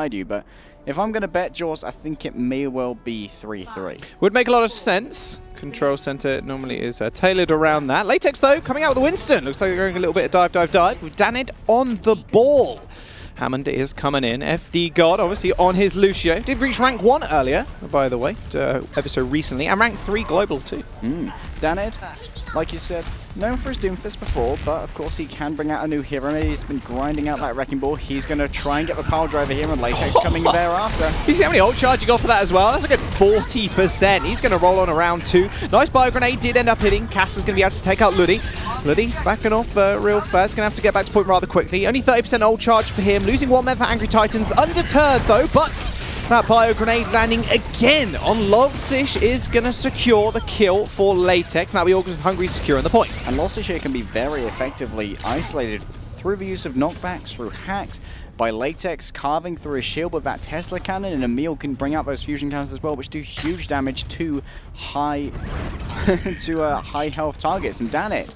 you, but if I'm going to bet, Jaws, I think it may well be 3-3. Would make a lot of sense. Control center normally is tailored around that. Latex, though, coming out with the Winston. Looks like they're going a little bit of dive with Danid on the ball. Hammond is coming in. FD God, obviously, on his Lucio. Did reach rank 1 earlier, by the way, ever so recently, and rank 3 global, too. Danid, like you said, known for his Doomfist before, but of course he can bring out a new hero. He's been grinding out that Wrecking Ball. He's going to try and get the power driver here, and Latex coming thereafter. You see how many ult charge you got for that as well? That's a good 40%. He's going to roll on around 2. Nice bio grenade did end up hitting. Cass is going to be able to take out Luddy. Luddy backing off real fast. Going to have to get back to point rather quickly. Only 30% ult charge for him. Losing 1 men for Angry Titans. Undeterred though, but that bio grenade landing again on Lolsish is going to secure the kill for Latex. Now we all just hungry securing the point. And Lolsish here can be very effectively isolated through the use of knockbacks, through hacks, by Latex carving through his shield with that Tesla cannon, and Emil can bring out those fusion cannons as well, which do huge damage to high high health targets. And Danit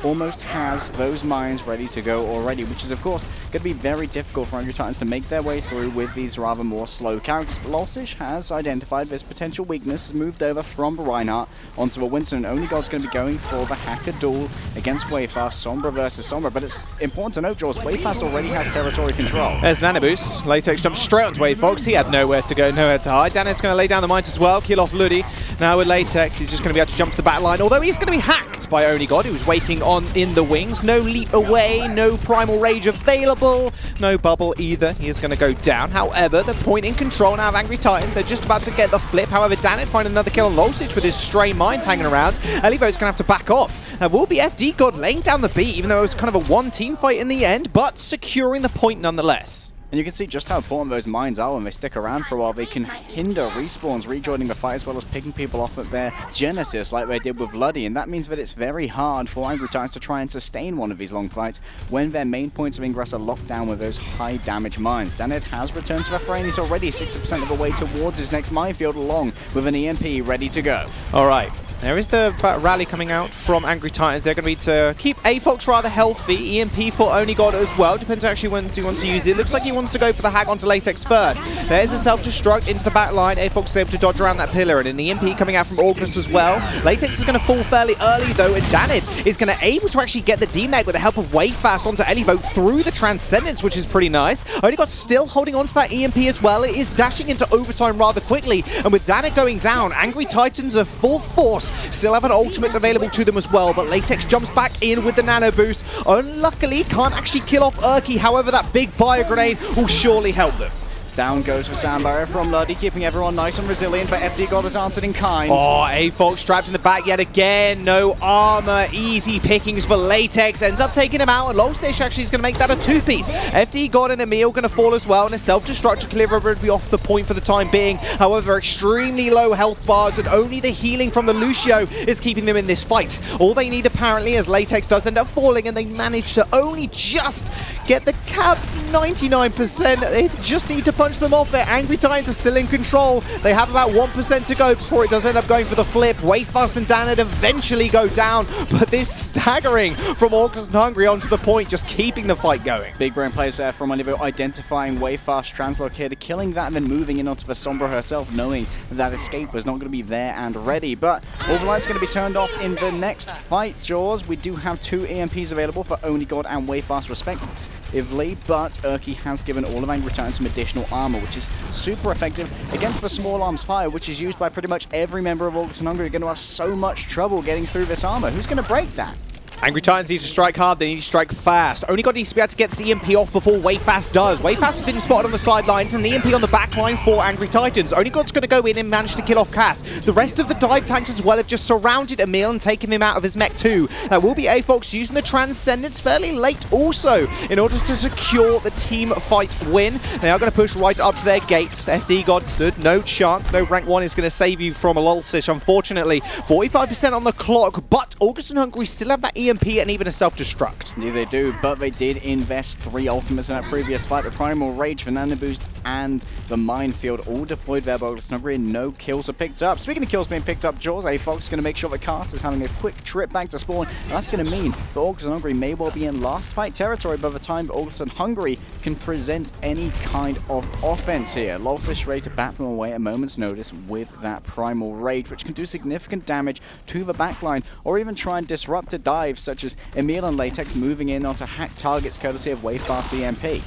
almost has those mines ready to go already, which is of course going to be very difficult for Angry Titans to make their way through with these rather more slow characters. But Lolsish has identified this potential weakness, moved over from Reinhardt onto the Winston, and Only God's going to be going for the hacker duel against Wayfast, Sombra versus Sombra. But it's important to note, Jaws, Wayfast already has territory control. There's Nanoboost. Latex jumps straight onto Wavefox. He had nowhere to go, nowhere to hide. Danet's going to lay down the mines as well, kill off Luddy. Now with Latex, he's just going to be able to jump to the back line, although he's going to be hacked by Only God, who was waiting on in the wings. No leap away, no primal rage available, no bubble either. He is going to go down. However, the point in control now of Angry Titan. They're just about to get the flip. However, Danet find another kill on Lolsish with his stray mines hanging around. Elivo's going to have to back off. There will be FD God laying down the beat, even though it was kind of a one-team fight in the end, but securing the point nonetheless. And you can see just how important those mines are when they stick around for a while. They can hinder respawns rejoining the fight, as well as picking people off at their Genesis like they did with Luddy. And that means that it's very hard for Angry Titans to try and sustain one of these long fights when their main points of ingress are locked down with those high damage mines. Daned has returned to the frame. He's already 60% of the way towards his next minefield, along with an EMP ready to go. All right. There is the rally coming out from Angry Titans. They're going to be to keep Afox rather healthy. EMP for Only God as well. Depends actually when he wants to use it. Looks like he wants to go for the hack onto Latex first. There's a self-destruct into the back line. Afox is able to dodge around that pillar, and an EMP coming out from Orgless as well. Latex is going to fall fairly early though, and Danid is going to able to actually get the DMAG with the help of Wayfast onto Elivo through the Transcendence, which is pretty nice. Only God still holding on to that EMP as well. It is dashing into overtime rather quickly, and with Danid going down, Angry Titans are full force. Still have an ultimate available to them as well, but Latex jumps back in with the nano boost. Unluckily, can't actually kill off Urki. However, that big bio grenade will surely help them. Down goes the Sand Barrier from Luddy, keeping everyone nice and resilient, but FD God has answered in kind. Oh, Afox trapped in the back yet again. No armor. Easy pickings for Latex. Ends up taking him out, and Lolsish actually is going to make that a 2-piece. FD God and Emil going to fall as well, and a self-destruct to clear will be off the point for the time being. However, extremely low health bars, and only the healing from the Lucio is keeping them in this fight. All they need apparently, as Latex does end up falling, and they manage to only just get the cap 99%. They just need to punch them off there. Angry Titans are still in control. They have about 1% to go before it does end up going for the flip. Wayfast and Danid eventually go down, but this staggering from Orgless and Hungry onto the point, just keeping the fight going. Big brain plays there from Underwood, identifying Wayfast translocator, killing that, and then moving in onto the Sombra herself, knowing that escape was not going to be there and ready. But all the lights going to be turned off in the next fight, Jaws. We do have 2 EMPs available for Only God and Wayfast respectively, but Urki has given all of Angry Titans some additional armor, which is super effective against the small arms fire, which is used by pretty much every member of Orgless and Hungry. You're going to have so much trouble getting through this armor. Who's going to break that? Angry Titans need to strike hard, they need to strike fast. Only God needs to be able to get this EMP off before Wayfast does. Wayfast has been spotted on the sidelines, and the EMP on the back line for Angry Titans. Only God's going to go in and manage to kill off Cass. The rest of the dive tanks as well have just surrounded Emil and taken him out of his mech too. That will be Afox using the Transcendence fairly late also in order to secure the team fight win. They are going to push right up to their gates. FD God stood no chance. No rank 1 is going to save you from a Lolsish, unfortunately. 45% on the clock, but Orgless and Hungry still have that EMP EMP and even a self-destruct. Yeah, they do, but they did invest 3 ultimates in that previous fight. The Primal Rage, the Nano Boost, and the Minefield all deployed there by Orgless and Hungry, and no kills are picked up. Speaking of kills being picked up, Jaws, AFox is going to make sure that Cast is having a quick trip back to spawn, and that's going to mean that Orgless and Hungry may well be in last fight territory by the time that Orgless and Hungry can present any kind of offense here. Lolsish ready to bat them away at a moment's notice with that Primal Rage, which can do significant damage to the backline, or even try and disrupt a dive, such as Emil and Latex moving in onto hack targets courtesy of Wavefast EMP.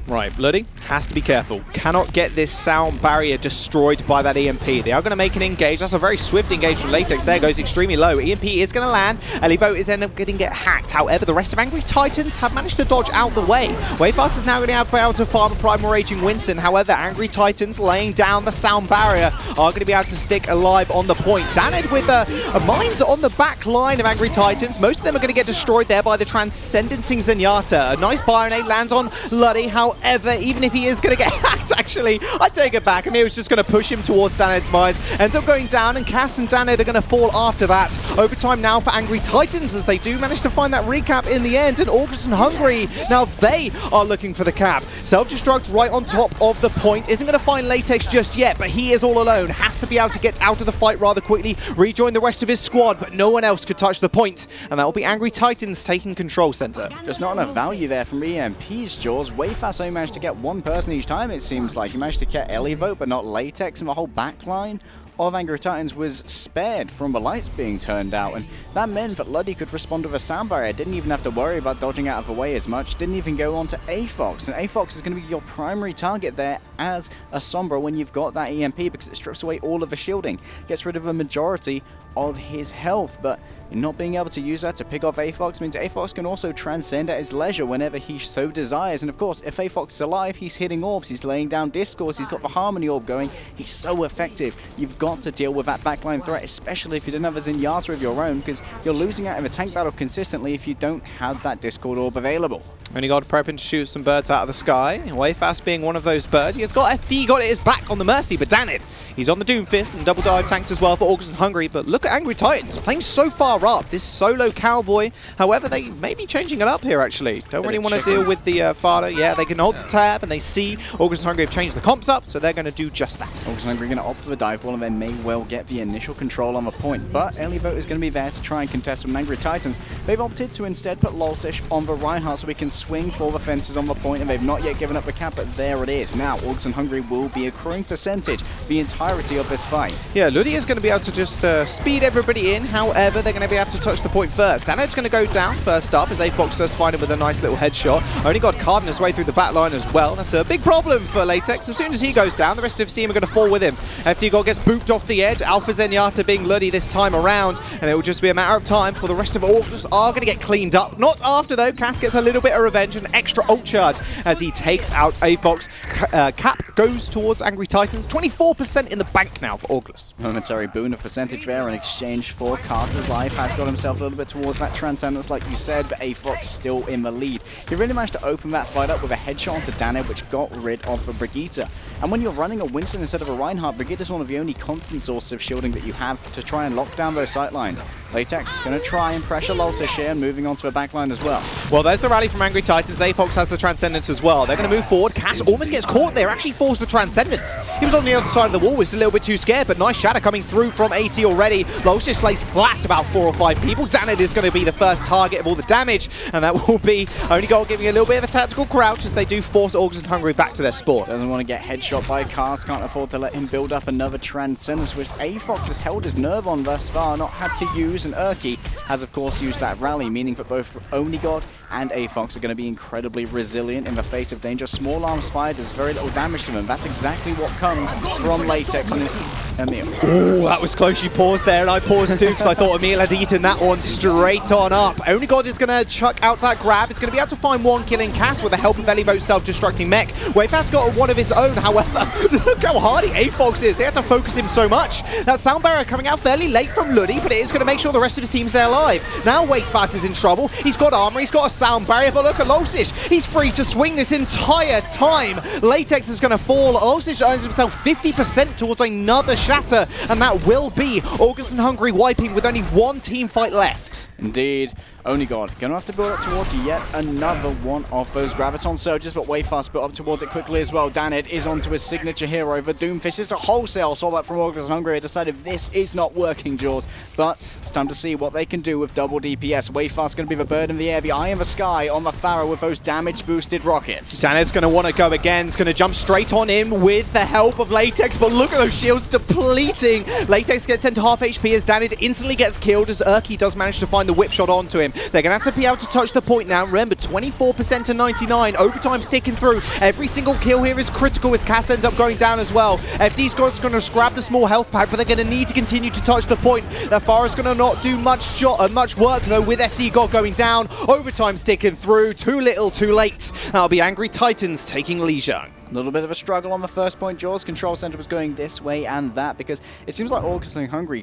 Right, Bloody has to be careful. Cannot get this sound barrier destroyed by that EMP. They are going to make an engage. That's a very swift engage from Latex. There goes extremely low. EMP is going to land. Elivo is then going to get hacked. However, the rest of Angry Titans have managed to dodge out the way. Wavefast is now going to be able to farm a Primal Raging Winston. However, Angry Titans laying down the sound barrier are going to be able to stick alive on the point. Danid with a mines on the back line of Angry Titans. Most of them are going to get destroyed there by the Transcendencing Zenyatta. A nice Bionade lands on Luddy. However, even if he is going to get hacked, actually, I take it back. Emil was just going to push him towards Daned's mines. Ends up going down, and Cass and Daned are going to fall after that. Overtime now for Angry Titans, as they do manage to find that recap in the end. And Orgless and Hungry, now they are looking for the cap. Self-destruct right on top of the point. Isn't going to find Latex just yet, but he is all alone. Has to be able to get out of the fight rather quickly, rejoin the rest of his squad, but no one else could touch the point. And that will be Angry Titans taking control center. Just not enough value there from EMP's, Jaws. Wayfast only managed to get one person each time, it seems like. He managed to get Elivo, but not Latex, and the whole backline of Angry Titans was spared from the lights being turned out, and that meant that Luddy could respond with a sound barrier. Didn't even have to worry about dodging out of the way as much. Didn't even go on to AFox, and AFox is going to be your primary target there as a Sombra when you've got that EMP, because it strips away all of the shielding, gets rid of a majority of his health, but not being able to use that to pick off AFox means AFox can also transcend at his leisure whenever he so desires. And of course, if AFox is alive, he's hitting orbs, he's laying down discourse, he's got the Harmony Orb going, he's so effective. You've got to deal with that backline threat, especially if you don't have a Zenyatta of your own, because you're losing out in the tank battle consistently if you don't have that Discord Orb available. Only got prepping to shoot some birds out of the sky. Wayfast being one of those birds. He has got FD, got his back on the Mercy, but Danid, he's on the Doomfist and double dive tanks as well for Orgless and Hungry. But look at Angry Titans playing so far up. This solo Cowboy. However, they may be changing it up here actually. Don't really want to deal with the Fada. Yeah, they can hold the tab and they see Orgless and Hungry have changed the comps up, so they're going to do just that. Orgless and Hungry are going to opt for the dive ball, and they may well get the initial control on the point. But Elivo is going to be there to try and contest with Angry Titans. They've opted to instead put Loltish on the Reinhardt so we can swing for the fence on the point, and they've not yet given up the cap, but there it is. Now, Orgless and Hungry will be accruing percentage the entirety of this fight. Yeah, Ludi is going to be able to just speed everybody in. However, they're going to be able to touch the point first. Daned's going to go down first up as AFox does find him with a nice little headshot. Only got carving his way through the back line as well. That's a big problem for Latex. As soon as he goes down, the rest of his team are going to fall with him. FD God gets booped off the edge. Alpha Zenyatta being Ludi this time around, and it will just be a matter of time for the rest of Orgless are going to get cleaned up. Not after though. Cass gets a little bit of revenge, an extra ult charge as he takes out AFox. Cap goes towards Angry Titans. 24% in the bank now for Orgless. Momentary boon of percentage there in exchange for Carter's life. Has got himself a little bit towards that Transcendence like you said, but AFox still in the lead. He really managed to open that fight up with a headshot onto Daned, which got rid of the Brigitte. And when you're running a Winston instead of a Reinhardt, Brigitte is one of the only constant sources of shielding that you have to try and lock down those sightlines. Latex going to try and pressure Loltish here, moving on to a backline as well. Well, there's the rally from Angry Titans. AFox has the Transcendence as well. They're going to move forward. Cass almost gets caught there, actually falls the Transcendence. He was on the other side of the wall, was a little bit too scared, but nice shatter coming through from AT already. Loltish lays flat about 4 or 5 people. Daned is going to be the first target of all the damage, and that will be Only God giving a little bit of a tactical crouch as they do force Orgless and Hungry back to their sport. Doesn't want to get headshot by Cars, can't afford to let him build up another Transcendence, which AFox has held his nerve on thus far, not had to use, and Urki has of course used that rally, meaning that both Only God and AFox are going to be incredibly resilient in the face of danger. Small arms fire does very little damage to them. That's exactly what comes from Latex and Emil. Oh, that was close. You paused there, and I paused too because I thought Emil had eaten that one straight on up. Only God is going to chuck out that grab. He's going to be able to find one killing Cass with the help of Elivo's self-destructing mech. Wayfast's got one of his own, however, look how hardy AFox is. They have to focus him so much. That sound barrier coming out fairly late from Ludi, but it is going to make sure the rest of his team stay alive. Now Wayfast is in trouble. He's got armor, he's got a sound barrier, but look at Losich. He's free to swing this entire time. Latex is going to fall. Losich earns himself 50% towards another shatter, and that will be Orgless and Hungry wiping with only one team fight left. Indeed. Only God. Gonna have to build up towards yet another one of those Graviton Surges, but way fast built up towards it quickly as well. Danid is onto his signature hero, the Doomfist. It's a wholesale. Saw that from Orgless and Hungry. I decided this is not working, Jaws, but it's time to see what they can do with double DPS. Way fast going to be the bird in the air, the eye in the sky on the Pharaoh with those damage-boosted rockets. Danid's going to want to go again. He's going to jump straight on in with the help of Latex, but look at those shields depleting. Latex gets sent to half HP as Danid instantly gets killed as Urki does manage to find the whip shot onto him. They're going to have to be able to touch the point now. Remember, 24% to 99. Overtime's ticking through. Every single kill here is critical as Cass ends up going down as well. FD Squad's going to grab the small health pack, but they're going to need to continue to touch the point. The Farah's going to not do much work, though, with FD God going down. Overtime's ticking through. Too little, too late. That'll be Angry Titans taking leisure. A little bit of a struggle on the first point, Jaws. Control center was going this way and that because it seems like Orgless and Hungry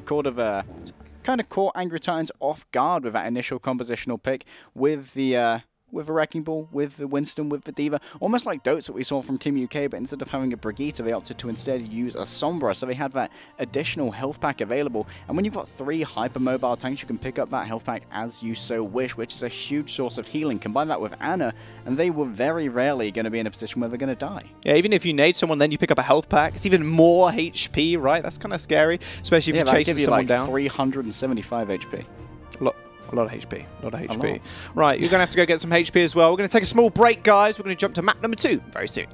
kind of caught Angry Titans off guard with that initial compositional pick with the Wrecking Ball, with the Winston, with the Diva. Almost like Dotes that we saw from Team UK, but instead of having a Brigitte, they opted to instead use a Sombra, so they had that additional health pack available. And when you've got 3 hyper-mobile tanks, you can pick up that health pack as you so wish, which is a huge source of healing. Combine that with Anna, and they were very rarely going to be in a position where they're going to die. Yeah, even if you nade someone, then you pick up a health pack. It's even more HP, right? That's kind of scary, especially if you're chasing someone down. 375 HP. A lot of HP. A lot of HP. Right, you're going to have to go get some HP as well. We're going to take a small break, guys. We're going to jump to map number 2 very soon.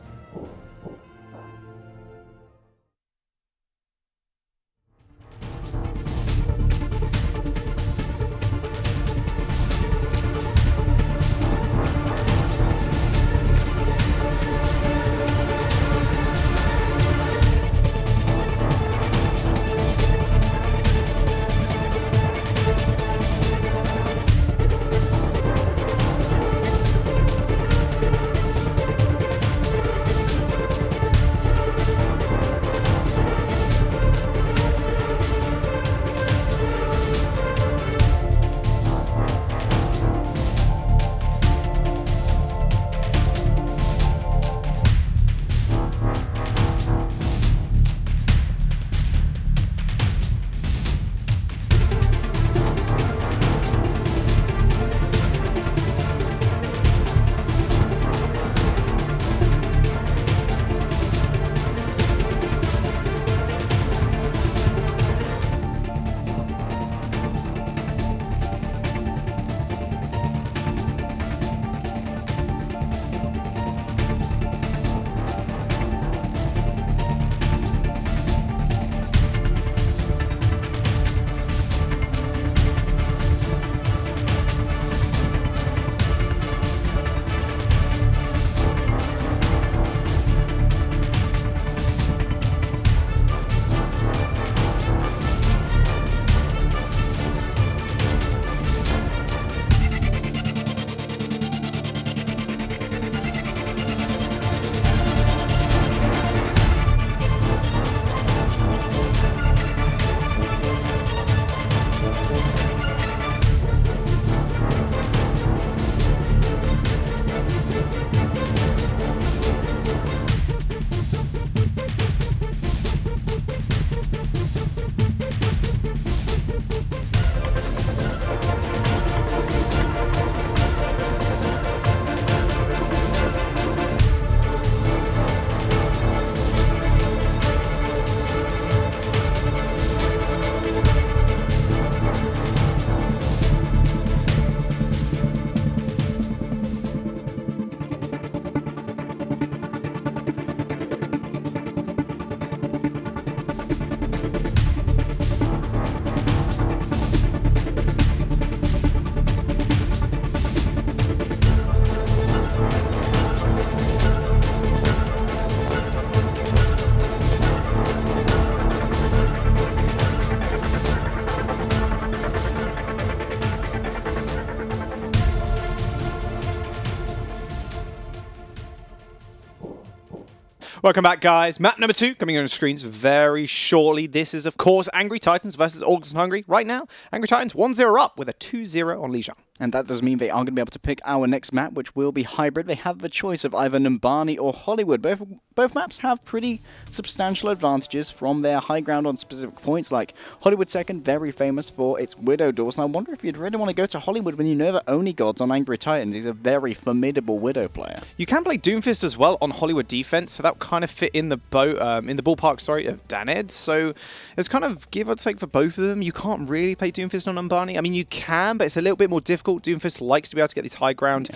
Welcome back, guys. Map number 2 coming on the screens very shortly. This is, of course, Angry Titans versus Orgless and Hungry. Right now, Angry Titans 1-0 up with a 2-0 on Lijiang. And that does mean they are going to be able to pick our next map, which will be hybrid. They have the choice of either Numbani or Hollywood. Both maps have pretty substantial advantages from their high ground on specific points, like Hollywood second, very famous for its Widow doors. And I wonder if you'd really want to go to Hollywood when you know that Onigod's on Angry Titans. He's a very formidable Widow player. You can play Doomfist as well on Hollywood defense, so that kind of fit in the ballpark, of Daned. So it's kind of give or take for both of them. You can't really play Doomfist on Numbani. I mean, you can, but it's a little bit more difficult. Doomfist likes to be able to get these high ground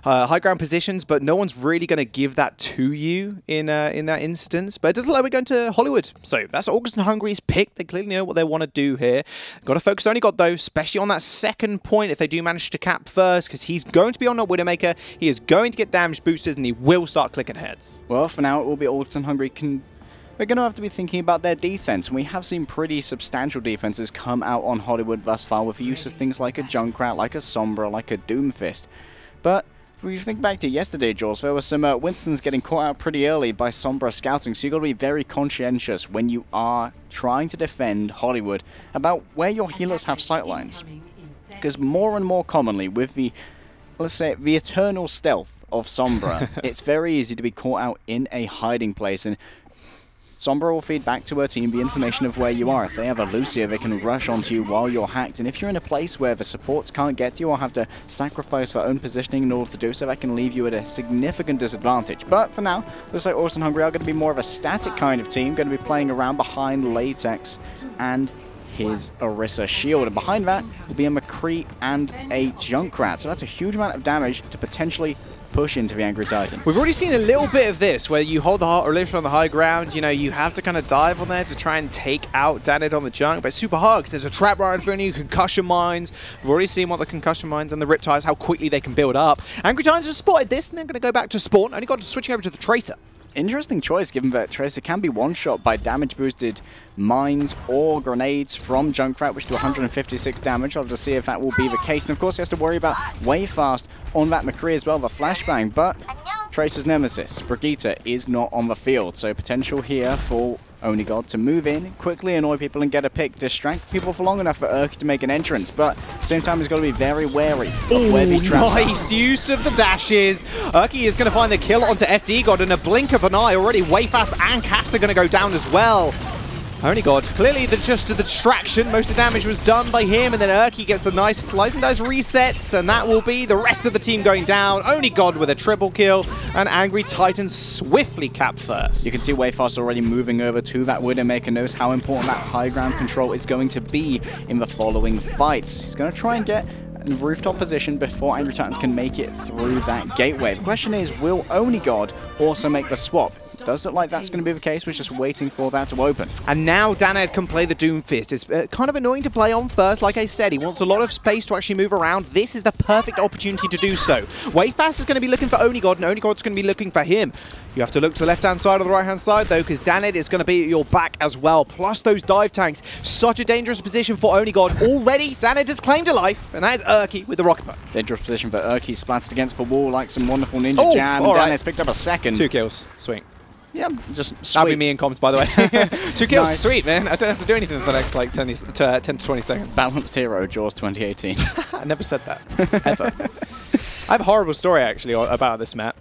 positions, but no one's really going to give that to you in that instance. But it doesn't look like we're going to Hollywood. So that's August and Hungary's pick. They clearly know what they want to do here. Got to focus Onigod, though, especially on that second point if they do manage to cap first, because he's going to be on a Widowmaker. He is going to get damage boosters, and he will start clicking heads. Well, for now, it will be August and Hungary We're going to have to be thinking about their defense, and we have seen pretty substantial defenses come out on Hollywood thus far with the use of things like a Junkrat, like a Sombra, like a Doomfist. But if we think back to yesterday, Jules, there were some Winstons getting caught out pretty early by Sombra scouting, so you've got to be very conscientious when you are trying to defend Hollywood about where your healers have sightlines. Because more and more commonly with the, let's say, the eternal stealth of Sombra, it's very easy to be caught out in a hiding place, and Sombra will feed back to her team the information of where you are. If they have a Lucia, they can rush onto you while you're hacked. And if you're in a place where the supports can't get to you or have to sacrifice their own positioning in order to do so, that can leave you at a significant disadvantage. But for now, looks like August and Hungary are going to be more of a static kind of team, going to be playing around behind Latex and his Orisa shield. And behind that will be a McCree and a Junkrat. So that's a huge amount of damage to potentially push into the Angry Titans. We've already seen a little bit of this, where you hold the Orisa on the high ground. You know, you have to kind of dive on there to try and take out Danid on the junk, but it's super hard because there's a trap right in front of you, concussion mines. We've already seen what the concussion mines and the Riptides, how quickly they can build up. Angry Titans have spotted this, and they're going to go back to spawn. Only got to switching over to the Tracer. Interesting choice, given that Tracer can be one-shot by damage-boosted mines or grenades from Junkrat, which do 156 damage. I'll have to see if that will be the case. And of course, he has to worry about way fast on that McCree as well, the flashbang. But Tracer's nemesis, Brigitte, is not on the field, so potential here for Onigod to move in, quickly annoy people and get a pick, distract people for long enough for Urki to make an entrance, but at the same time he's got to be very wary of where these traps are. Nice use of the dashes. Urki is going to find the kill onto FD God in a blink of an eye. Already Wayfast and Cass are going to go down as well. Onigod, clearly just the distraction. Most of the damage was done by him, and then Urki gets the nice slice and dice resets, and that will be the rest of the team going down. Onigod with a triple kill, and Angry Titans swiftly capped first. You can see Wayfast already moving over to that Widowmaker, knows how important that high ground control is going to be in the following fights. He's going to try and get rooftop position before Angry Titans can make it through that gateway. The question is, will Onigod also make the swap? Does look like that's going to be the case. We're just waiting for that to open. And now Daned can play the Doomfist. It's kind of annoying to play on first. Like I said, he wants a lot of space to actually move around. This is the perfect opportunity to do so. Wayfast is going to be looking for Onigod, and Onigod's going to be looking for him. You have to look to the left-hand side or the right-hand side, though, because Daned is going to be at your back as well. Plus those dive tanks. Such a dangerous position for Onigod. Already, Daned has claimed a life, and that is Urki with the rocket punch. Dangerous position for Urki. Splattered against the wall like some wonderful ninja jam. And Daned's picked up a second. 2 kills. Sweet. Yeah, just sweet. That'll be me in comms, by the way. 2 kills. Nice. Sweet, man. I don't have to do anything for the next like 10 to 20 seconds. Balanced hero, Jaws 2018. I never said that, ever. I have a horrible story, actually, about this map.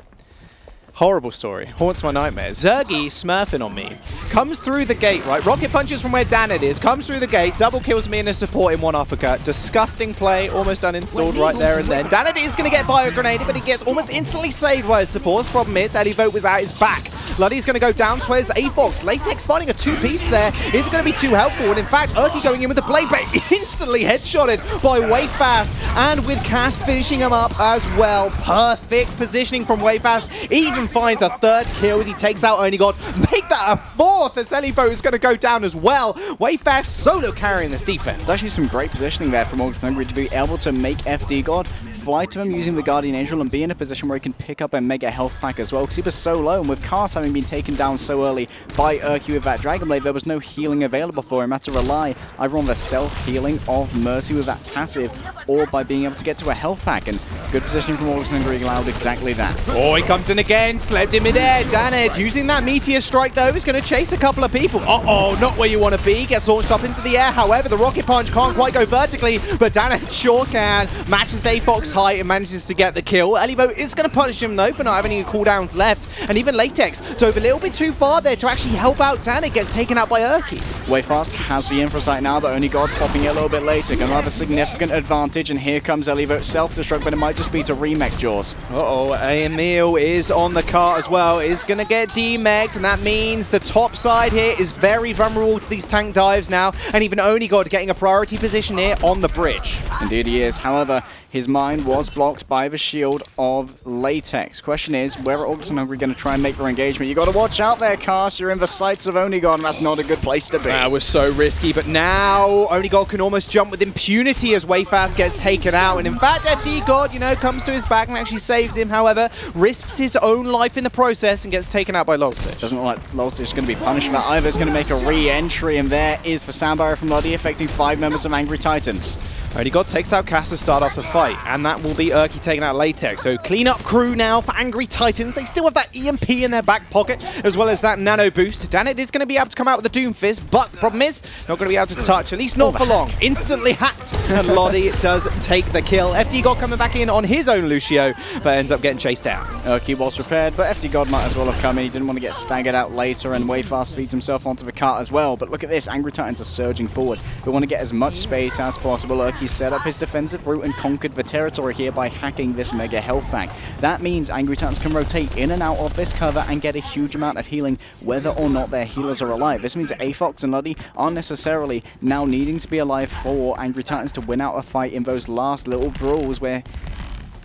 Horrible story. Haunts my nightmares. Zergy smurfing on me. Comes through the gate, right? Rocket punches from where Daned is. Comes through the gate. Double kills me in a support in one uppercut. Disgusting play. Almost uninstalled right there and then. Daned is going to get bio-grenaded, but he gets almost instantly saved by his supports. Problem is, Elivote was at his back. Luddy's going to go down. Swears Avox. Latex finding a 2-piece there. Is it going to be too helpful? And in fact, Urki going in with the blade bait. Instantly headshotted by Wayfast. And with Cass finishing him up as well. Perfect positioning from Wayfast. Even finds a 3rd kill as he takes out Onigod. Make that a 4th as Elivote is going to go down as well. Wayfast solo carrying this defense. There's actually some great positioning there from August and Hungary to be able to make FD God fly to him using the Guardian Angel and be in a position where he can pick up a mega health pack as well, because he was so low, and with Cars having been taken down so early by Urki with that Dragon Blade, there was no healing available for him. Had to rely either on the self-healing of Mercy with that passive, or by being able to get to a health pack, and good positioning from Orgless and Hungry allowed exactly that. Oh, he comes in again, slept in midair. Daned using that Meteor Strike though is going to chase a couple of people. Uh-oh, not where you want to be. Gets launched up into the air. However, the Rocket Punch can't quite go vertically, but Daned sure can. Matches AFOX height and manages to get the kill. Elivo is going to punish him though for not having any cooldowns left, and even Latex dove a little bit too far there to actually help out Daned. Gets taken out by Urki. Wayfast has the Infrasight now, but only God's popping it a little bit later. Going to have a significant advantage, and here comes Elivo self-destruct, but it might just be to remech Jaws. Uh-oh, Emil is on the cart as well. Is going to get demech'd, and that means the top side here is very vulnerable to these tank dives now, and even Onigod getting a priority position here on the bridge. Indeed he is. However, his mine was blocked by the shield of Latex. Question is, where are Orgless and Hungry going to try and make their engagement? You got to watch out there, Cast. You're in the sights of Onigod, and that's not a good place to be. That was so risky, but now Onigod can almost jump with impunity as Wayfast gets taken out. And in fact, FD God, you know, comes to his back and actually saves him. However, risks his own life in the process and gets taken out by Lolstitch. Doesn't look like Lolstitch is going to be punished for that either. It's going to make a re-entry, and there is the sound barrier from Luddy, affecting 5 members of Angry Titans. Onigod takes out Cass to start off the fight, and that will be Urki taking out Latex. So clean up crew now for Angry Titans. They still have that EMP in their back pocket, as well as that nano boost. Daned is going to be able to come out with the Doom Fist, but the problem is, not going to be able to touch, at least not for long. Instantly hacked, and Lottie does take the kill. FD God coming back in on his own Lucio, but ends up getting chased down. Urki was prepared, but FD God might as well have come in. He didn't want to get staggered out later, and Wayfast feeds himself onto the cart as well. But look at this, Angry Titans are surging forward. They want to get as much space as possible. Urki set up his defensive route and conquered the territory here by hacking this mega health bank. That means Angry Titans can rotate in and out of this cover and get a huge amount of healing, whether or not their healers are alive. This means that AFOX and Luddy aren't necessarily now needing to be alive for Angry Titans to win out a fight in those last little brawls where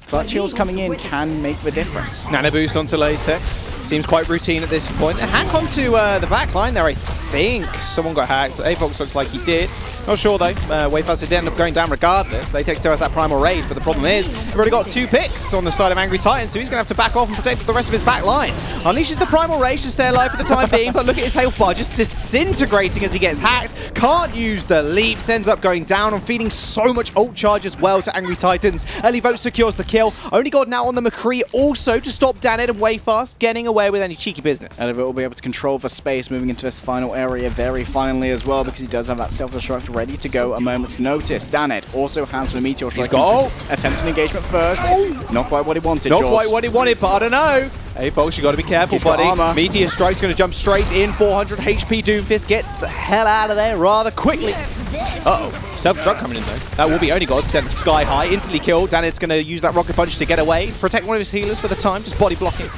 clutch heals coming in can make the difference. Nano boost onto Latex. Seems quite routine at this point. A hack onto the back line there, I think. Someone got hacked. AFOX looks like he did. Not sure though. Wayfast did end up going down regardless. Latex still has that primal rage, but the problem is we've already got 2 picks on the side of Angry Titan, so he's going to have to back off and protect the rest of his back line. Unleashes the primal rage to stay alive for the time being, but look at his health bar just disintegrating as he gets hacked. Can't use the leaps, ends up going down and feeding so much ult charge as well to Angry Titans. Elivote secures the kill. Onigod now on the McCree also to stop Daned and Wayfast getting away with any cheeky business. Elivote will be able to control the space moving into this final area very finally as well, because he does have that self-destruct ready to go a moment's notice. Daned also has the Meteor Strike. He's got attempts an engagement first. Not quite what he wanted, Not Jaws. quite what he wanted, but I don't know. Hey folks, you got to be careful, buddy. Meteor Strike's going to jump straight in. 400 HP. Doomfist gets the hell out of there rather quickly. Uh-oh. Self-destruct coming in though. That will be Onigod sent sky high. Instantly killed. Daned's going to use that Rocket Punch to get away. Protect one of his healers for the time. Just body blocking.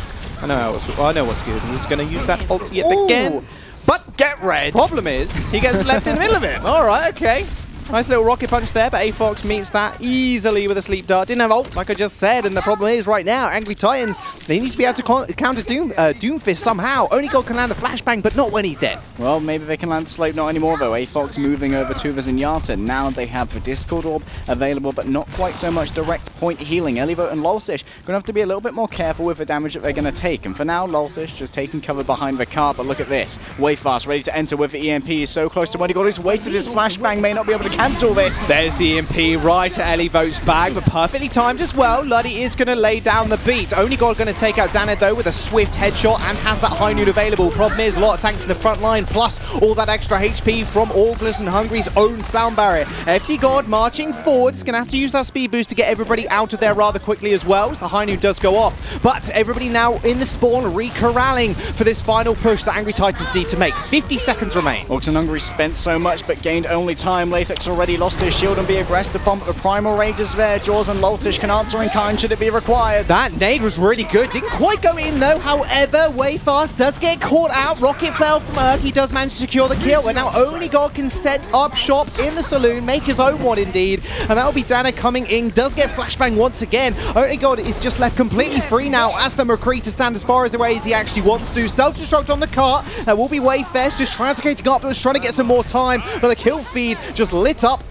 I know what's good. He's going to use that ult yet again. But get red. Problem is, he gets left in the middle of it. All right, okay. Nice little Rocket Punch there, but AFOX meets that easily with a Sleep Dart. Didn't have ult, like I just said, and the problem is right now, Angry Titans, they need to be able to counter Doomfist somehow. Onigod can land the Flashbang, but not when he's dead. Well, maybe they can land Sleep, not anymore though. AFOX moving over to the Zenyatta. Now they have the Discord Orb available, but not quite so much direct point healing. Elivote and Lolstitch going to have to be a little bit more careful with the damage that they're going to take. And for now, Lolstitch just taking cover behind the cart, but look at this. Wayfast ready to enter with the EMP. He's so close to Onigod. He's wasted his Flashbang, may not be able to cancel this. There's the EMP right at Elivote's bag, but perfectly timed as well. Luddy is going to lay down the beat. Onigod going to take out Daned though with a swift headshot and has that high noon available. Problem is, a lot of tanks in the front line, plus all that extra HP from Orgless and Hungry's own sound barrier. FD God marching forward. He's going to have to use that speed boost to get everybody out of there rather quickly as well. The high noon does go off, but everybody now in the spawn re-corralling for this final push that Angry Titans need to make. 50 seconds remain. Orgless and Hungry spent so much but gained only time. Latex already lost his shield and be aggressed upon, but the primal rage is there. Jaws and Lolstitch can answer in kind should it be required. That nade was really good. Didn't quite go in though. However, Wayfast does get caught out. Rocket fell from Urk. He does manage to secure the kill, and now Onigod can set up shop in the saloon, make his own one indeed, and that will be Daned coming in. Does get flashbang once again. Onigod is just left completely free now as the McCree to stand as far as away as he actually wants to. Self-destruct on the cart. That will be Wayfest just transiting upwards, trying to get some more time, but the kill feed just lit lit up,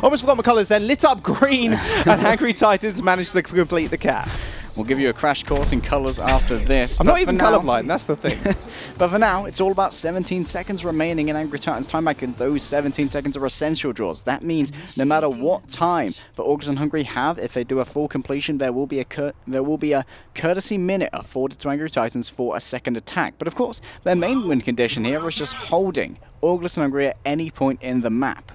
almost forgot my colors then, lit up green, and Angry Titans managed to complete the cap. We'll give you a crash course in colors after this. I'm not even colorblind, that's the thing. But for now, it's all about 17 seconds remaining in Angry Titans time back, and those 17 seconds are essential draws. That means no matter what time the Orgless and Hungry have, if they do a full completion, there will be a courtesy minute afforded to Angry Titans for a second attack. But of course, their main win condition here is just holding Orgless and Hungry at any point in the map.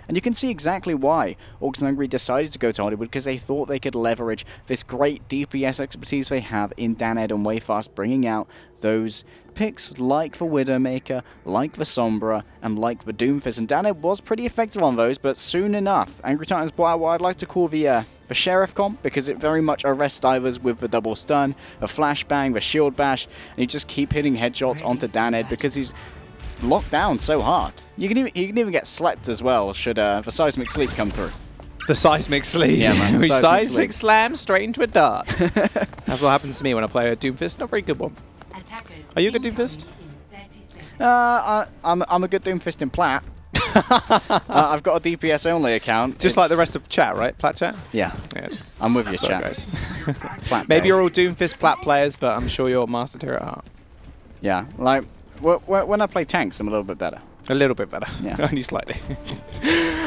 And you can see exactly why Orgless and Hungry decided to go to Underwood, because they thought they could leverage this great DPS expertise they have in Daned and Wayfast, bringing out those picks like the Widowmaker, like the Sombra, and like the Doomfist. And Daned was pretty effective on those, but soon enough, Angry Titans bought what I'd like to call the Sheriff comp, because it very much arrests divers with the double stun, the flashbang, the shield bash, and you just keep hitting headshots onto Daned because he's locked down so hard. He can even get slept as well should the seismic sleep come through. The seismic sleep. Yeah, man. We seismic slam straight into a dart. That's what happens to me when I play a Doomfist. Not a very good one. Are you a good Doomfist? I'm a good Doomfist in Plat. I've got a DPS only account. Just like the rest of chat, right? Plat chat? Yeah. Just I'm with you, sorry, chat. Guys. Plat Maybe day. you're all Doomfist Plat players, but I'm sure you're master tier at heart. Yeah, like when I play tanks, I'm a little bit better. A little bit better. Yeah. Only slightly.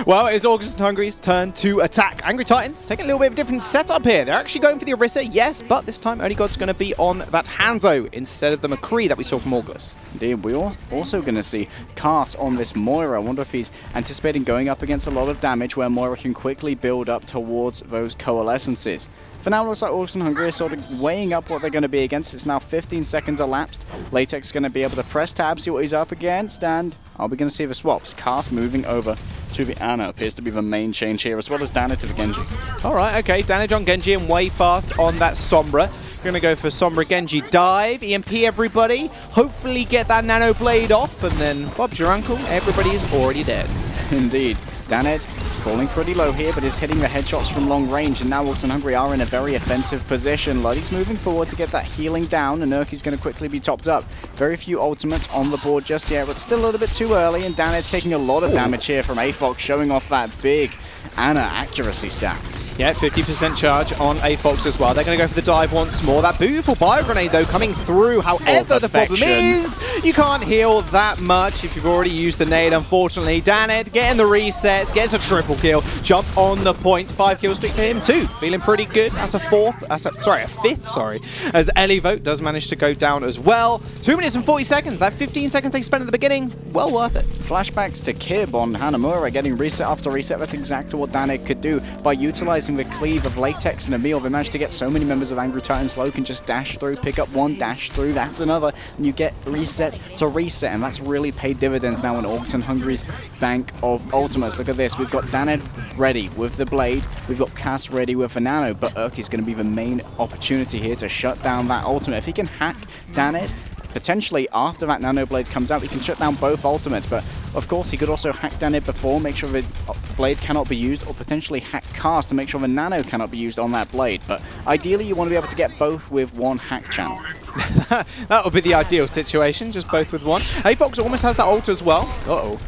Well, it's Orgless and Hungry's turn to attack. Angry Titans taking a little bit of a different setup here. They're actually going for the Orisa, yes, but this time Only God's going to be on that Hanzo instead of the McCree that we saw from Orgless. Indeed, we're also going to see Cast on this Moira. I wonder if he's anticipating going up against a lot of damage where Moira can quickly build up towards those coalescences. For now, it looks like Orgless and Hungry are sort of weighing up what they're going to be against. It's now 15 seconds elapsed. Latex is going to be able to press tab, see what he's up against, and are we going to see the swaps? Cast moving over to the Ana appears to be the main change here, as well as Daned to the Genji. All right, okay. Damage on Genji and Wayfast on that Sombra. Going to go for Sombra Genji dive, EMP everybody, hopefully get that Nano Blade off, and then Bob's your uncle, everybody is already dead. Indeed. Daned crawling pretty low here, but is hitting the headshots from long range, and now Orgless and Hungry are in a very offensive position. Luddy's moving forward to get that healing down, and Urki's going to quickly be topped up. Very few ultimates on the board just yet, but still a little bit too early, and Daned taking a lot of damage here from AFOX, showing off that big Ana accuracy stat. Yeah, 50% charge on AFOX as well. They're going to go for the dive once more. That beautiful bio grenade, though, coming through. However, the problem is you can't heal that much if you've already used the nade, unfortunately. Daned getting the resets, gets a triple kill, jump on the point. 5 kill streak for him, too. Feeling pretty good. That's a fifth, as Elivote does manage to go down as well. 2 minutes and 40 seconds. That 15 seconds they spent at the beginning, well worth it. Flashbacks to Kib on Hanamura, getting reset after reset. That's exactly what Daned could do by utilizing the cleave of Latex and Emil. They managed to get so many members of Angry Titans low, can just dash through, pick up one, dash through, that's another, and you get reset to reset, and that's really paid dividends now in Orgless and Hungry's bank of ultimates. Look at this, we've got Daned ready with the Blade, we've got Cass ready with the Nano, but Urki's going to be the main opportunity here to shut down that ultimate. If he can hack Daned, potentially after that Nano Blade comes out, we can shut down both ultimates, but of course he could also hack Daned before, make sure the Blade cannot be used, or potentially hack Cast to make sure the Nano cannot be used on that Blade. But ideally you want to be able to get both with one hack channel. That would be the ideal situation, just both with one. AFOX almost has that ult as well. Uh-oh.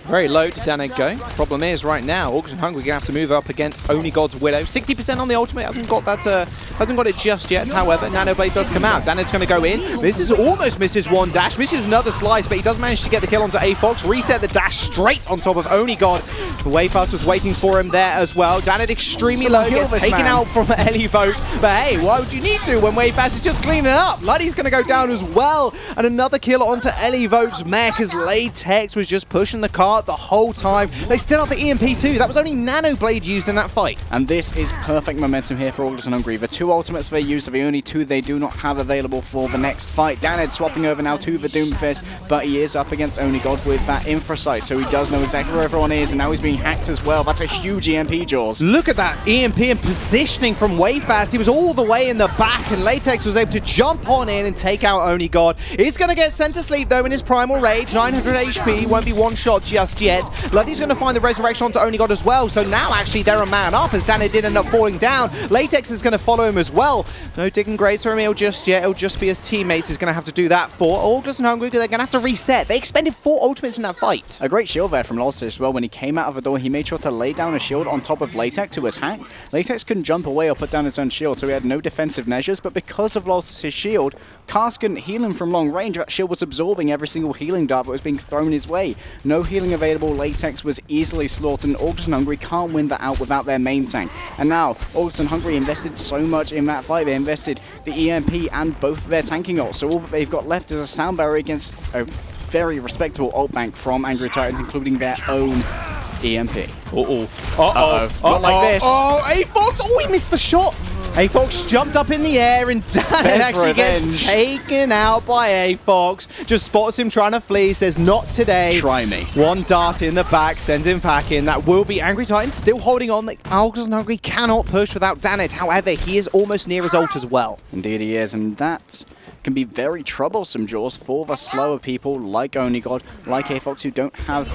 Very low to Daned go. Problem is, right now, Orgless and Hungry are going to have to move up against Only God's Widow. 60% on the ultimate, hasn't got it just yet. However, Nano Blade does come out. Daned's going to go in. This is almost misses one dash, misses another slice, but he does manage to get the kill onto AFOX. Reset the dash straight on top of Only God. Wayfast was waiting for him there as well. Daned extremely low, gets taken out from Elivote. But hey, why would you need to when Wayfast is just cleaning up? Luddy's going to go down as well. And another kill onto Elivote's mech as Latex was just pushing the cart the whole time. They still have the EMP too. That was only Nano Blade used in that fight. And this is perfect momentum here for Orgless and Hungry. The 2 ultimates they used are the only 2 they do not have available for the next fight. Daned swapping over now to the Doomfist, but he is up against Only God with that Infrasight, so he does know exactly where everyone is, and now he's being hacked as well. That's a huge EMP, Jaws. Look at that EMP and positioning from Wayfast. He was all the way in the back, and Latex was able to jump on in and take out Only God. He's going to get sent to sleep, though, in his Primal Rage. 900 HP, won't be one shot just just yet. Luddy's going to find the resurrection onto Only God as well. So now actually they're a man up as Danny did end up falling down. Latex is going to follow him as well. No digging graves for Emil just yet. It'll just be his teammates he's going to have to do that for. Orgless and Hungry, they're going to have to reset. They expended 4 ultimates in that fight. A great shield there from Lolsish as well. When he came out of the door, he made sure to lay down a shield on top of Latex, who was hacked. Latex couldn't jump away or put down his own shield, so he had no defensive measures, but because of Lolsish's shield, Cast couldn't heal him from long range. That shield was absorbing every single healing dart that was being thrown his way. No healing available. Latex was easily slaughtered, and Orgless and Hungry can't win that out without their main tank. And now, Orgless and Hungry invested so much in that fight. They invested the EMP and both of their tanking ults, so all that they've got left is a sound barrier against a very respectable ult bank from Angry Titans, including their own EMP. Not like this. Oh, A-Fox! Oh, he missed the shot! A-Fox jumped up in the air and Dan actually gets taken out by A-Fox. Just spots him trying to flee, says not today. Try me. One dart in the back, sends him packing. That will be Angry Titans still holding on. Orgless and Hungry cannot push without Danit. However, he is almost near his ult as well. Indeed he is, and that can be very troublesome, Jaws, for the slower people like Only God, like A-Fox, who don't have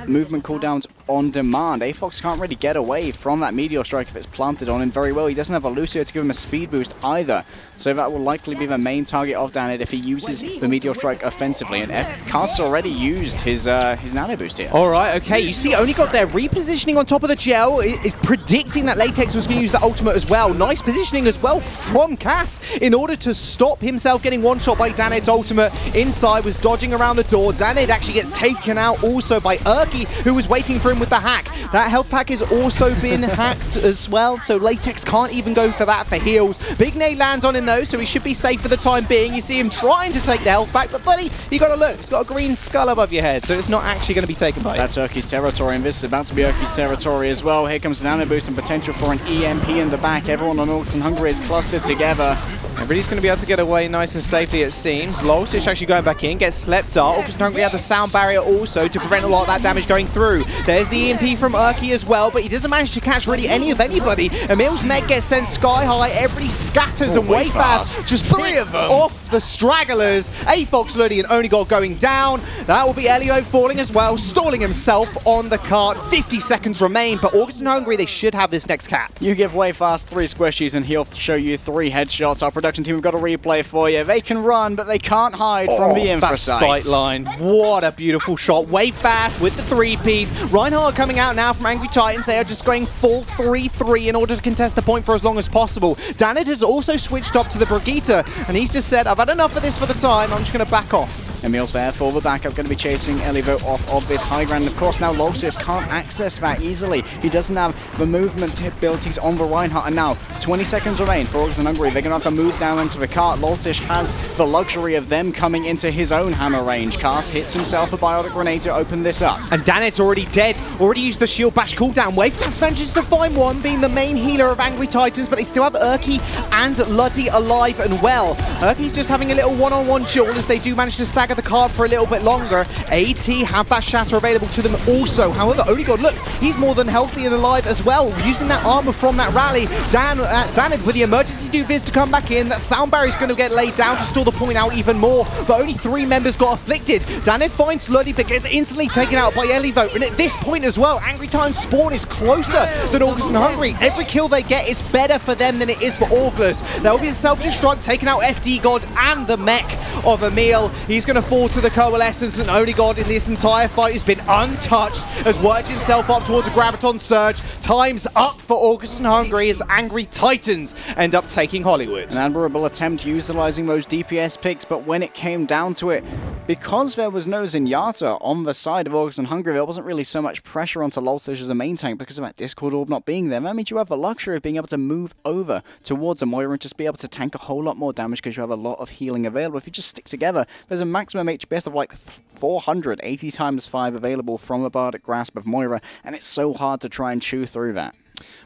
movement cooldowns on demand. A-Fox can't really get away from that Meteor Strike if it's planted on him very well. He doesn't have a Lucio to give him a speed boost either, so that will likely be the main target of Danit if he uses the Meteor Strike offensively, and Cast's already used his nano boost here. Alright, okay, you see Only God there repositioning on top of the gel, predicting that Latex was going to use the ultimate as well. Nice positioning as well from Cass in order to stop himself getting one shot by Danit's ultimate. Inside was dodging around the door. Danit actually gets taken out also by Urki, who was waiting for him with the hack. That health pack has also been hacked as well, so Latex can't even go for that for heals. Big nade lands on him though, so he should be safe for the time being. You see him trying to take the health back, but buddy, you gotta look, it's got a green skull above your head, so it's not actually going to be taken by That's Urki's territory, and this is about to be Urki's territory as well. Here comes nano boost and potential for an EMP in the back. Everyone on Orgless and Hungry is clustered together. Everybody's going to be able to get away nice and safely, it seems. Lolsish actually going back in, gets slept up. Orgless and Hungry had the sound barrier also to prevent a lot of that damage going through. There's the EMP from Urki as well, but he doesn't manage to catch really any of anybody. Emil's mech gets sent sky high. Everybody scatters and way fast. Just 3 of them off the stragglers. A-Fox, Luddy, and Only God going down. That will be Elio falling as well, stalling himself on the cart. 50 seconds remain, but Orgless and Hungry, they should have this next cap. You give way fast 3 squishies and he'll show you 3 headshots. Our production team have got a replay for you. They can run, but they can't hide from the infra sight line. What a beautiful shot. Way fast with the 3-piece. Reinhardt coming out now from Angry Titans. They are just going full 3-3 in order to contest the point for as long as possible. Danit has also switched up to the Brigitte, and he's just said, I've had enough of this for the time. I'm just going to back off. Emil's there for the backup, going to be chasing Elivo off of this high ground. Of course, now Lolsish can't access that easily. He doesn't have the movement abilities on the Reinhardt, and now 20 seconds remain for Orgless and Hungry. They're going to have to move down into the cart. Lolsish has the luxury of them coming into his own hammer range. Cast hits himself a biotic grenade to open this up. And Danit's already dead, already used the shield bash cooldown. Wave Fast manages to find one, being the main healer of Angry Titans, but they still have Urki and Luddy alive and well. Urki's just having a little one-on-one duel as they do manage to stagger the card for a little bit longer. AT have that shatter available to them also. However, Only God, look, he's more than healthy and alive as well, using that armor from that rally. Danit with the emergency do-viz to come back in. That sound barrier is going to get laid down to stall the point out even more, but only 3 members got afflicted. Danit finds Luddy, but gets instantly taken out by Elivo, and at this point as well, Angry Titans spawn is closer than Orgless and Hungry. Every kill they get is better for them than it is for Orgless. There will be a self-destruct taking out FD God and the mech of Emil. He's going to fall to the Coalescence, and Only God in this entire fight has been untouched, has worked himself up towards a Graviton Surge. Time's up for Orgless and Hungry as Angry Titans end up taking Hollywood. An admirable attempt utilizing those DPS picks, but when it came down to it, because there was no Zenyatta on the side of Orgless and Hungry, there wasn't really so much pressure onto Lolsish as a main tank because of that Discord Orb not being there. That means you have the luxury of being able to move over towards a Moira and just be able to tank a whole lot more damage because you have a lot of healing available. If you just stick together, there's a maximum HPS of like 480 times 5 available from the Bardic Grasp of Moira, and it's so hard to try and chew through that.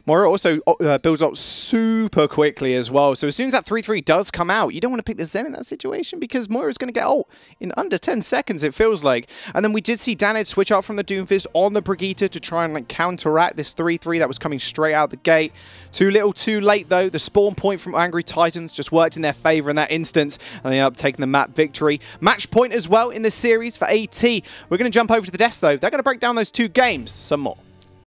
Moira also builds up super quickly as well. So as soon as that 3-3 does come out, you don't want to pick the Zen in that situation because Moira's going to get ult in under 10 seconds, it feels like. And then we did see Danit switch out from the Doomfist on the Brigitte to try and like counteract this 3-3 that was coming straight out the gate. Too little, too late though. The spawn point from Angry Titans just worked in their favor in that instance, and they ended up taking the map victory. Match point as well in this series for for AT. We're going to jump over to the desk, though. They're going to break down those two games some more.